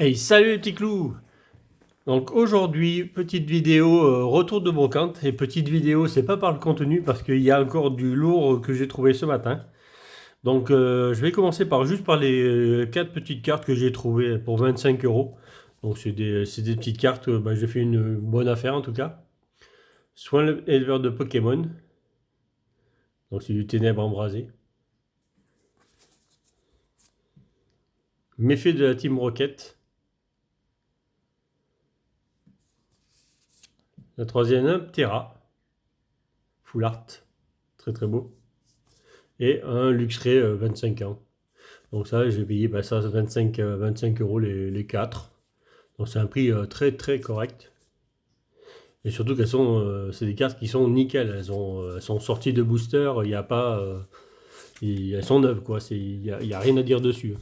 Hey, salut les petits clous! Donc aujourd'hui, petite vidéo retour de brocante. Et petite vidéo, c'est pas par le contenu parce qu'il y a encore du lourd que j'ai trouvé ce matin. Donc je vais commencer par juste par les 4 petites cartes que j'ai trouvées pour 25 euros. Donc c'est des petites cartes, j'ai fait une bonne affaire en tout cas. Soin éleveur de Pokémon. Donc c'est du ténèbre embrasé. Méfait de la Team Rocket. La troisième, Terra. Full art. Très très beau. Et un Luxray 25 ans. Donc ça, j'ai payé ça 25 euros les 4. Donc c'est un prix très très correct. Et surtout qu'elles sont, c'est des cartes qui sont nickel. Elles sont sorties de booster. Il n'y a pas, elles sont neuves quoi. Il y a rien à dire dessus.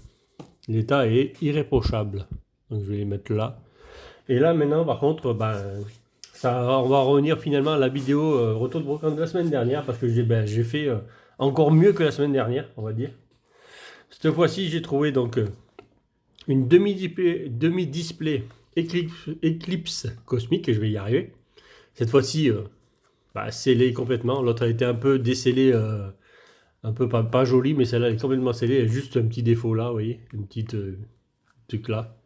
L'état est irréprochable. Donc je vais les mettre là. Et là maintenant, par contre, on va revenir finalement à la vidéo retour de brocante de la semaine dernière parce que j'ai fait encore mieux que la semaine dernière, on va dire. Cette fois-ci, j'ai trouvé donc une demi-display Eclipse cosmique, et je vais y arriver. Cette fois-ci, scellée complètement. L'autre a été un peu décellée, un peu pas jolie, mais celle-là est complètement scellée. Il y a juste un petit défaut là, vous voyez, une petite truc là.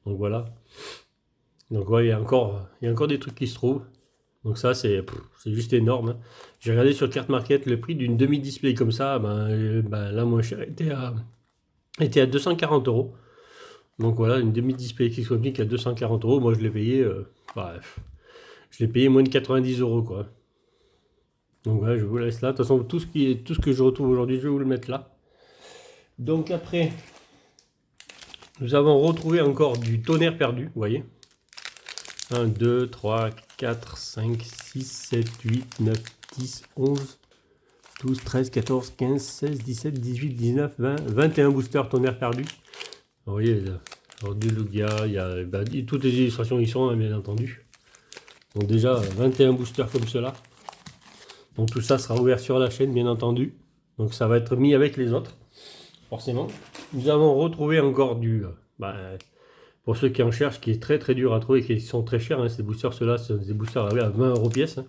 Donc voilà. Donc ouais, il y a encore des trucs qui se trouvent. Donc ça, c'est juste énorme, hein. J'ai regardé sur Carte Market le prix d'une demi-display comme ça. Là, moins cher était à 240 euros. Donc voilà, une demi-display Xcopnic à 240 euros. Moi, je l'ai payé moins de 90 euros, quoi. Donc voilà, je vous laisse là. De toute façon, tout ce que je retrouve aujourd'hui, je vais vous le mettre là. Donc après, nous avons retrouvé encore du tonnerre perdu, vous voyez. 1, 2, 3, 4, 5, 6, 7, 8, 9, 10, 11, 12, 13, 14, 15, 16, 17, 18, 19, 20, 21 boosters tonnerre perdu. Vous voyez, alors du Lugia, il y a toutes les illustrations y sont, hein, bien entendu. Donc déjà 21 boosters comme cela. Donc tout ça sera ouvert sur la chaîne, bien entendu. Donc ça va être mis avec les autres, forcément. Nous avons retrouvé encore pour ceux qui en cherchent, qui est très très dur à trouver, qui sont très chers, hein, ces boosters, ceux-là, c'est des boosters à 20 euros pièce. Hein.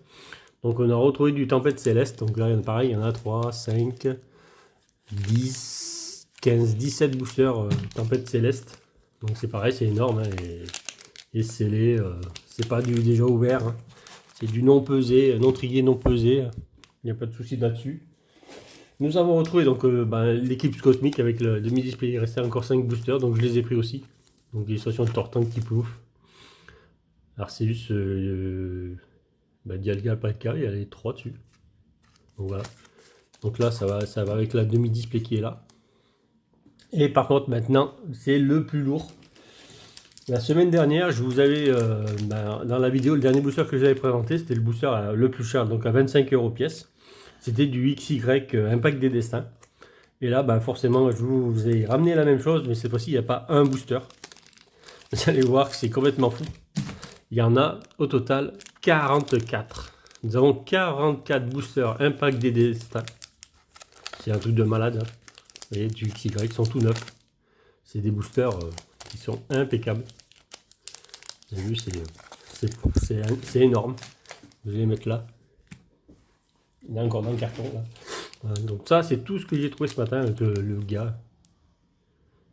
Donc on a retrouvé du Tempête Céleste. Donc là, pareil, il y en a 3, 5, 10, 15, 17 boosters Tempête Céleste. Donc c'est pareil, c'est énorme, hein, et scellé, c'est pas du déjà ouvert, hein. C'est du non pesé, non trié, non pesé, il n'y a pas de souci là-dessus. Nous avons retrouvé donc l'équipe cosmique avec le demi-display, il restait encore 5 boosters, donc je les ai pris aussi. Donc l'illustration de Tortank qui plouffe. Arceus, Dialga, Palka, il y a les 3 dessus. Donc voilà. Donc là, ça va avec la demi-display qui est là. Et par contre, maintenant, c'est le plus lourd. La semaine dernière, je vous avais, dans la vidéo, le dernier booster que j'avais présenté, c'était le booster le plus cher, donc à 25 euros pièce. C'était du XY Impact des Destins. Et là, forcément, je vous ai ramené la même chose, mais cette fois-ci, il n'y a pas un booster. Vous allez voir que c'est complètement fou. Il y en a au total 44. Nous avons 44 boosters Impact des Destins. C'est un truc de malade, hein. Vous voyez, du XY, ils sont tout neufs. C'est des boosters qui sont impeccables. Vous avez vu, c'est énorme. Je vais les mettre là. Il y en a encore dans le carton là. Voilà, donc ça, c'est tout ce que j'ai trouvé ce matin avec le gars.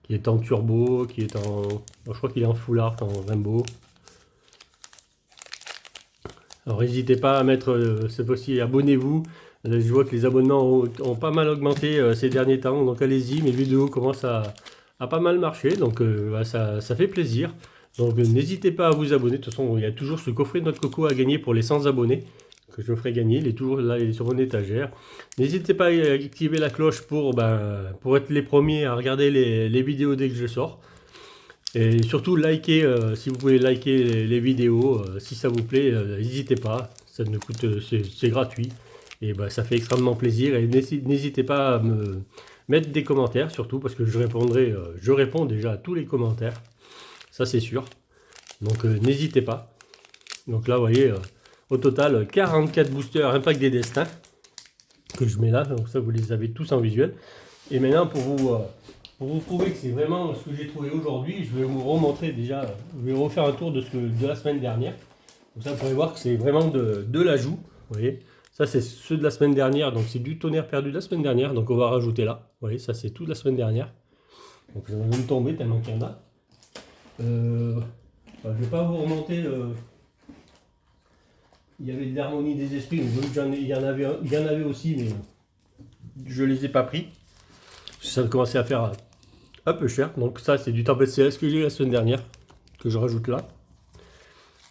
Qui est en turbo, qui est en... je crois qu'il est en full art, en rainbow. Alors n'hésitez pas à mettre, cette fois-ci, abonnez-vous. Je vois que les abonnements ont pas mal augmenté ces derniers temps, donc allez-y, mes vidéos commencent à pas mal marcher, donc ça fait plaisir. Donc n'hésitez pas à vous abonner, de toute façon il y a toujours ce coffret de notre coco à gagner pour les 100 abonnés, que je ferai gagner, il est toujours là, il est sur mon étagère. N'hésitez pas à activer la cloche pour être les premiers à regarder les vidéos dès que je sors. Et surtout liker, si vous pouvez liker les vidéos, si ça vous plaît, n'hésitez pas, ça ne coûte, c'est gratuit. Et ça fait extrêmement plaisir, et n'hésitez pas à me mettre des commentaires, surtout parce que je réponds déjà à tous les commentaires, ça c'est sûr. Donc n'hésitez pas. Donc là vous voyez, au total 44 boosters Impact des Destins, que je mets là, donc ça vous les avez tous en visuel. Et maintenant pour pour vous prouver que c'est vraiment ce que j'ai trouvé aujourd'hui, je vais vous remontrer déjà, je vais refaire un tour de la semaine dernière. Comme ça, vous pourrez voir que c'est vraiment de l'ajout. Vous voyez, ça c'est ceux de la semaine dernière, donc c'est du tonnerre perdu de la semaine dernière, donc on va rajouter là. Vous voyez, ça c'est tout de la semaine dernière. Donc je vais même tomber tellement qu'il y en a. Je ne vais pas vous remonter. Il y avait de l'harmonie des esprits, mais il y en avait aussi, mais je les ai pas pris. Ça commençait à faire un peu cher. Donc ça c'est du Tempête Céleste que j'ai eu la semaine dernière, que je rajoute là.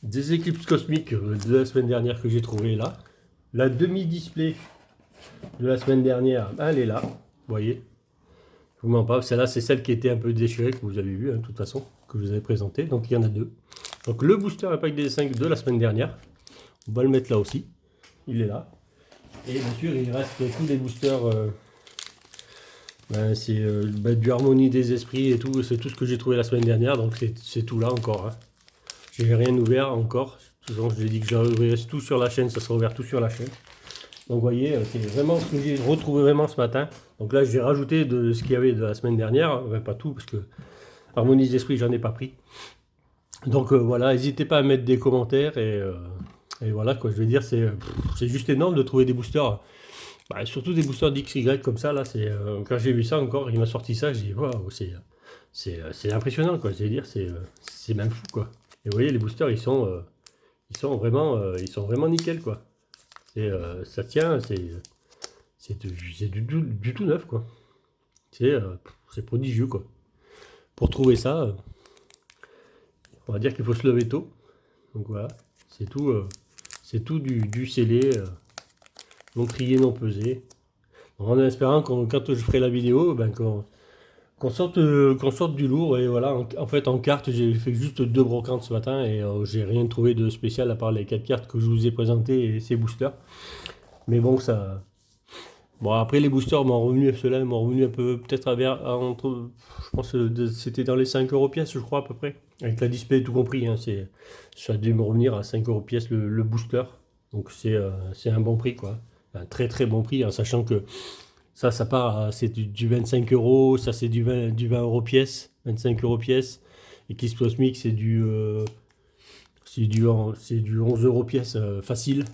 Des éclipses cosmiques de la semaine dernière que j'ai trouvé là. La demi-display de la semaine dernière, elle est là. Vous voyez, je vous mens pas. Celle-là, c'est celle qui était un peu déchirée, que vous avez vu, hein, de toute façon, que je vous avais présenté. Donc il y en a deux. Donc le booster Impact DS5 de la semaine dernière, on va le mettre là aussi. Il est là. Et bien sûr, il reste tous les boosters. C'est du Harmonie des Esprits et tout. C'est tout ce que j'ai trouvé la semaine dernière. Donc c'est tout là encore. Hein. J'ai rien ouvert encore. De toute façon, je l'ai dit que j'ouvrirais tout sur la chaîne. Ça sera ouvert tout sur la chaîne. Donc vous voyez, c'est vraiment ce que j'ai retrouvé vraiment ce matin. Donc là, j'ai rajouté de ce qu'il y avait de la semaine dernière. Enfin, pas tout, parce que Harmonie des Esprits, j'en ai pas pris. Donc voilà, n'hésitez pas à mettre des commentaires. Et voilà, quoi, je veux dire, c'est juste énorme de trouver des boosters. Surtout des boosters d'XY comme ça, là, quand j'ai vu ça encore, il m'a sorti ça, j'ai dit, waouh, c'est impressionnant, quoi, je veux dire, c'est même fou, quoi. Et vous voyez, les boosters, ils sont vraiment nickel, quoi. Ça tient, c'est du tout neuf, quoi. C'est prodigieux, quoi. Pour trouver ça, on va dire qu'il faut se lever tôt. Donc voilà, c'est tout du scellé, non trié, non pesé. En espérant quand je ferai la vidéo, qu'on sorte du lourd. Et voilà, en fait en carte, j'ai fait juste 2 brocantes ce matin et j'ai rien trouvé de spécial à part les 4 cartes que je vous ai présentées et ces boosters. Mais bon, ça. Bon, après les boosters ceux-là m'ont revenu un peu, peut-être entre, je pense que c'était dans les 5 € pièce, je crois à peu près. Avec la display tout compris, hein, ça a dû me revenir à 5 € pièce le booster. Donc c'est un bon prix, quoi. Un très très bon prix, en sachant que ça part, c'est du 25 €, ça c'est du 20 € pièce, 25 € pièce. Eclipse Cosmic, c'est du 11 € pièce facile.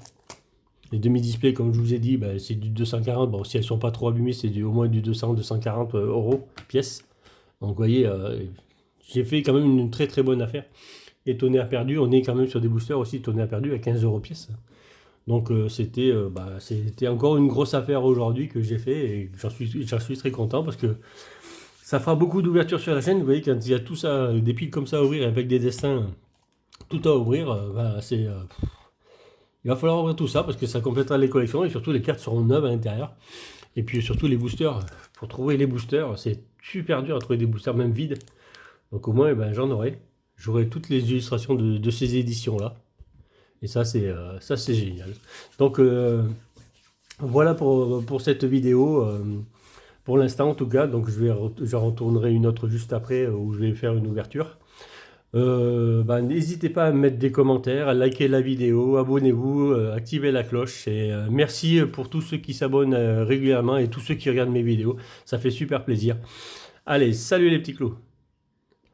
Les demi-displays, comme je vous ai dit, c'est du 240. Bon, si elles sont pas trop abîmées, c'est au moins du 200-240 € pièce. Donc vous voyez, j'ai fait quand même une très très bonne affaire. Et tonnerre perdu, on est quand même sur des boosters aussi, tonnerre perdu à 15 € pièce. Donc c'était encore une grosse affaire aujourd'hui que j'ai fait et j'en suis très content parce que ça fera beaucoup d'ouverture sur la chaîne. Vous voyez, quand il y a tout ça, des piles comme ça à ouvrir avec des dessins, tout à ouvrir, il va falloir ouvrir tout ça parce que ça complétera les collections et surtout les cartes seront neuves à l'intérieur. Et puis surtout les boosters, pour trouver les boosters, c'est super dur à trouver des boosters même vides. Donc au moins j'aurai toutes les illustrations de ces éditions-là. Et ça c'est génial. Donc voilà pour cette vidéo. Pour l'instant en tout cas, donc je retournerai une autre juste après où je vais faire une ouverture. N'hésitez pas à mettre des commentaires, à liker la vidéo, abonnez-vous, activez la cloche et merci pour tous ceux qui s'abonnent régulièrement et tous ceux qui regardent mes vidéos, ça fait super plaisir. Allez, salut les petits clous.